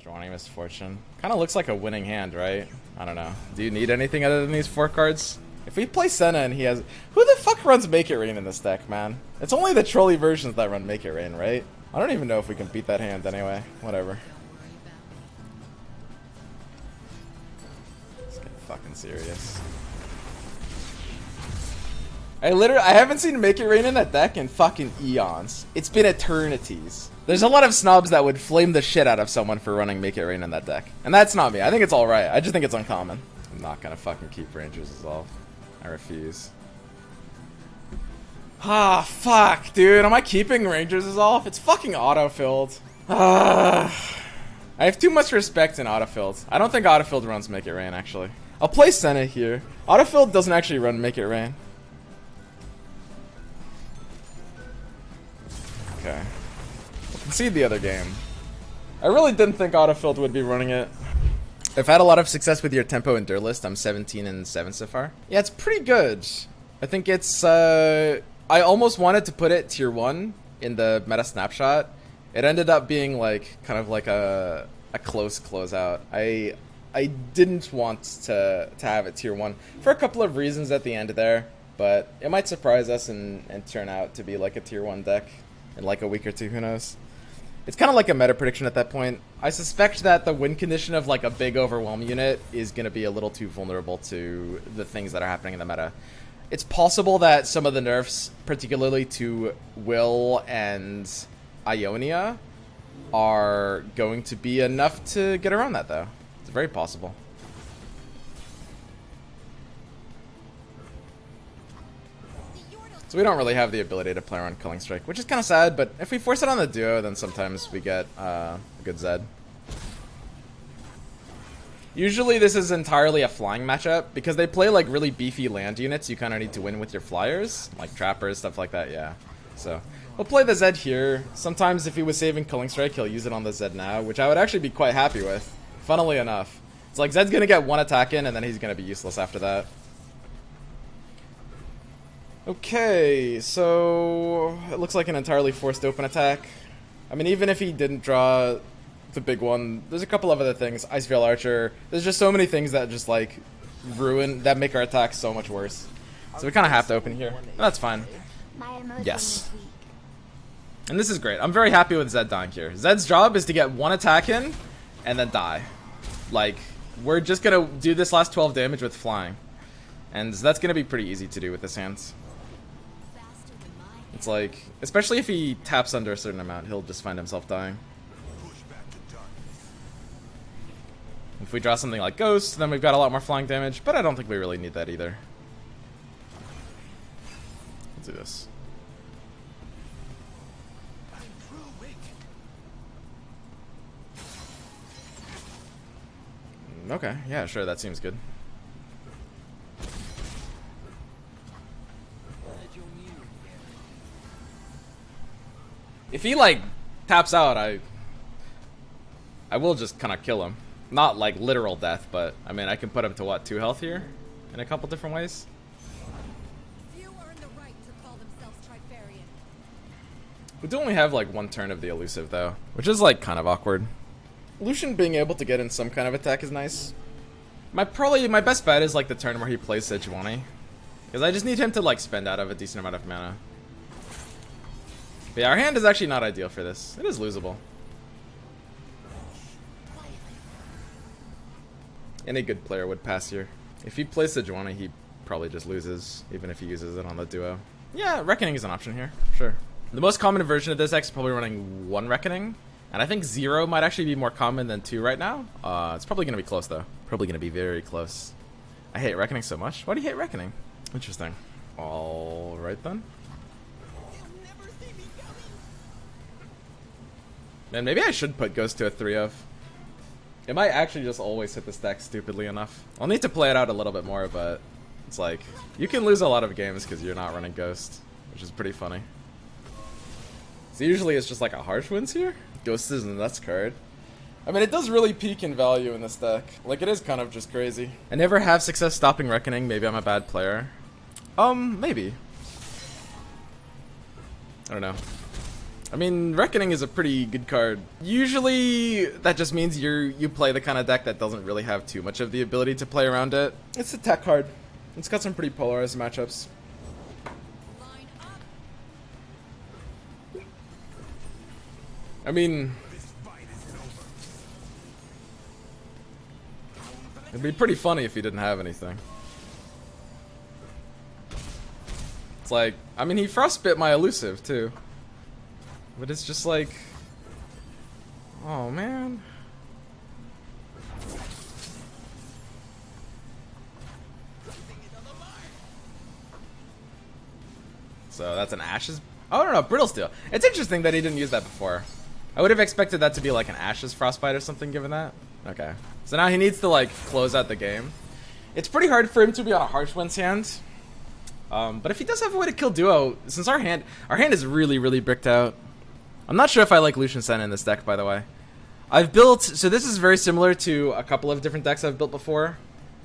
Drawing Misfortune. Kind of looks like a winning hand, right? I don't know. Do you need anything other than these 4 cards? If we play Senna and he has... Who the fuck runs Make It Rain in this deck, man? It's only the trolley versions that run Make It Rain, right? I don't even know if we can beat that hand anyway. Whatever. Let's get fucking serious. I haven't seen Make It Rain in that deck in fucking eons. It's been eternities. There's a lot of snobs that would flame the shit out of someone for running Make It Rain in that deck. And that's not me. I think it's alright. I just think it's uncommon. I'm not gonna fucking keep Rangers Resolve. I refuse. Ah, fuck, dude. Am I keeping Rangers Resolve? It's fucking autofilled. I have too much respect in autofilled. I don't think autofilled runs Make It Rain, actually. I'll play Senna here. Autofilled doesn't actually run Make It Rain. Okay. We'll concede the other game. I really didn't think autofilled would be running it. I've had a lot of success with your tempo endure list. I'm 17 and 7 so far. Yeah, it's pretty good. I think it's I almost wanted to put it tier 1 in the meta snapshot. It ended up being like kind of like a close closeout. I didn't want to have it tier 1 for a couple of reasons at the end there, but it might surprise us and turn out to be like a tier 1 deck in like a week or two, who knows. It's kind of like a meta prediction at that point. I suspect that the win condition of like a big overwhelm unit is going to be a little too vulnerable to the things that are happening in the meta. It's possible that some of the nerfs, particularly to Will and Ionia, are going to be enough to get around that, though. It's very possible. So we don't really have the ability to play around Culling Strike, which is kind of sad, but if we force it on the duo, then sometimes we get a good Zed. Usually this is entirely a flying matchup, because they play like really beefy land units. You kind of need to win with your flyers, like trappers, stuff like that, yeah. So we'll play the Zed here. Sometimes if he was saving Culling Strike, he'll use it on the Zed now, which I would actually be quite happy with, funnily enough. It's like Zed's going to get 1 attack in, and then he's going to be useless after that. Okay, so it looks like an entirely forced open attack. I mean, even if he didn't draw the big one, there's a couple of other things. Ice Veil Archer. There's just so many things that just like that make our attack so much worse. So we kind of have to open here. That's fine. Yes. And this is great. I'm very happy with Zed dying here. Zed's job is to get 1 attack in and then die. Like, we're just gonna do this last 12 damage with flying. And that's gonna be pretty easy to do with this hand. It's like, especially if he taps under a certain amount, he'll just find himself dying. If we draw something like Ghost, then we've got a lot more flying damage, but I don't think we really need that either. Let's do this. Okay, yeah, sure, that seems good. If he like taps out, I will just kind of kill him. Not like literal death, but I mean I can put him to what, 2 health here in a couple different ways. Few earn the right to call themselves Trifarian. We do only have like 1 turn of the elusive though, which is like kind of awkward. Lucian being able to get in some kind of attack is nice. My best bet is like the turn where he plays Sejuani, because I just need him to like spend out of a decent amount of mana. But yeah, our hand is actually not ideal for this. It is losable. Any good player would pass here. If he plays Sejuani, he probably just loses, even if he uses it on the duo. Yeah, Reckoning is an option here, sure. The most common version of this deck is probably running 1 Reckoning, and I think 0 might actually be more common than 2 right now. It's probably going to be close, though. Probably going to be very close. I hate Reckoning so much. Why do you hate Reckoning? Interesting. Alright then. Man, maybe I should put Ghost to a 3 of. It might actually just always hit the stack stupidly enough. I'll need to play it out a little bit more, but it's like, you can lose a lot of games because you're not running Ghost, which is pretty funny. So usually it's just like a harsh wins here. Ghost is a nuts card. I mean, it does really peak in value in this deck. Like, it is kind of just crazy. I never have success stopping Reckoning. Maybe I'm a bad player. Maybe. I don't know. I mean, Reckoning is a pretty good card. Usually, that just means you play the kind of deck that doesn't really have too much of the ability to play around it. It's a tech card. It's got some pretty polarized matchups. Line up. I mean, it'd be pretty funny if he didn't have anything. It's like, I mean, he frostbit my elusive too. But it's just like, oh man. So that's an Ashes. Oh no, Brittle Steel. It's interesting that he didn't use that before. I would have expected that to be like an Ashes Frostbite or something given that. Okay. So now he needs to like close out the game. It's pretty hard for him to be on a Harsh Wind's hand. But if he does have a way to kill Duo, since our hand is really, really bricked out. I'm not sure if I like Lucian Senna in this deck, by the way. I've built, so this is very similar to a couple of different decks I've built before.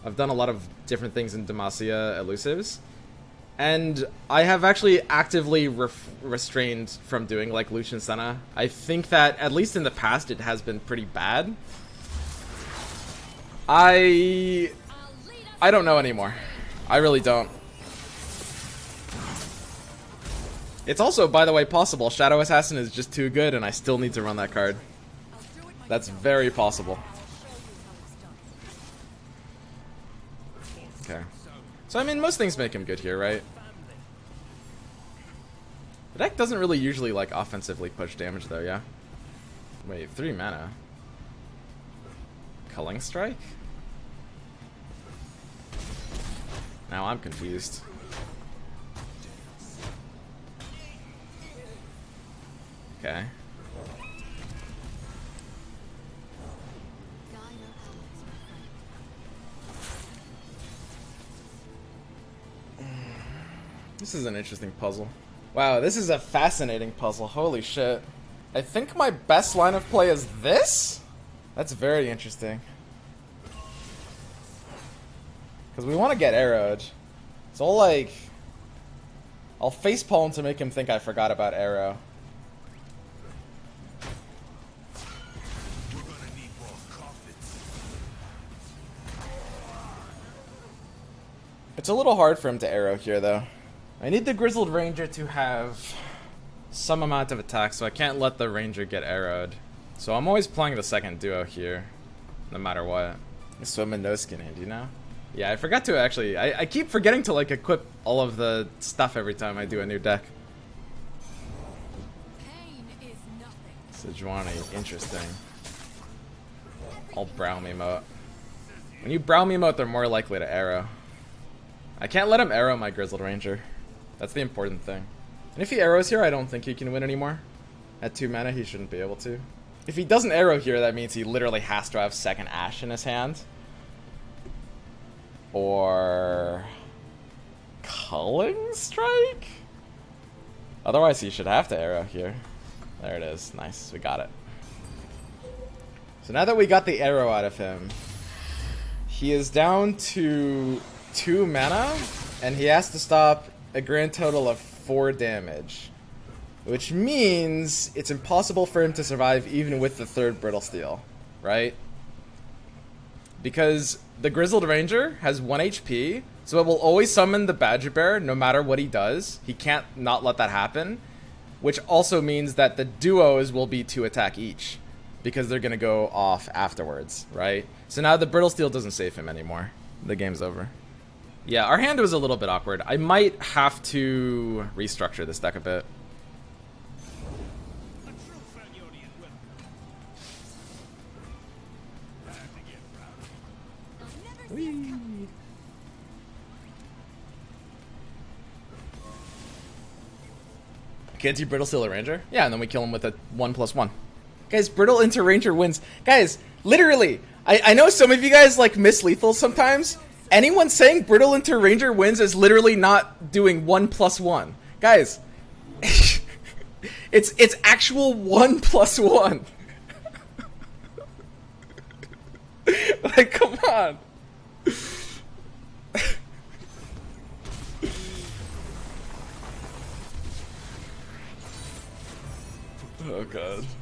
I've done a lot of different things in Demacia Elusives. And I have actually actively restrained from doing like Lucian Senna. I think that, at least in the past, it has been pretty bad. I don't know anymore. I really don't. It's also, by the way, possible Shadow Assasin is just too good and I still need to run that card. That's very possible. Okay. So, I mean, most things make him good here, right? The deck doesn't really usually, like, offensively push damage, though, yeah? Wait, 3 mana. Culling Strike? Now I'm confused. Okay. This is an interesting puzzle. Wow, this is a fascinating puzzle. Holy shit. I think my best line of play is this? That's very interesting. Because we want to get arrowed. So I'll facepalm to make him think I forgot about arrow. It's a little hard for him to arrow here, though. I need the Grizzled Ranger to have some amount of attack, so I can't let the Ranger get arrowed. So I'm always playing the second duo here, no matter what. Swim and no skin hand, you know? Yeah, I forgot to actually. I keep forgetting to like equip all of the stuff every time I do a new deck. Pain is nothing. Sejuani, interesting. I'll brow emote. When you brow emote, they're more likely to arrow. I can't let him arrow my Grizzled Ranger. That's the important thing. And if he arrows here, I don't think he can win anymore. At 2 mana, he shouldn't be able to. If he doesn't arrow here, that means he literally has to have second Ash in his hand. Or Culling Strike? Otherwise, he should have to arrow here. There it is. Nice. We got it. So now that we got the arrow out of him, he is down to 2 mana, and he has to stop a grand total of 4 damage. Which means it's impossible for him to survive even with the 3rd Brittle Steel, right? Because the Grizzled Ranger has 1 HP, so it will always summon the Badger Bear no matter what he does. He can't not let that happen. Which also means that the duos will be 2 attack each, because they're going to go off afterwards, right? So now the Brittle Steel doesn't save him anymore. The game's over. Yeah, our hand was a little bit awkward. I might have to restructure this deck a bit. Whee. Can't you Brittle Steel a Ranger? Yeah, and then we kill him with a 1/1. Guys, Brittle into Ranger wins. Guys, literally, I know some of you guys like miss lethal sometimes. Anyone saying Brittle into Ranger wins is literally not doing 1/1. Guys, it's actual 1/1. Like, come on. god.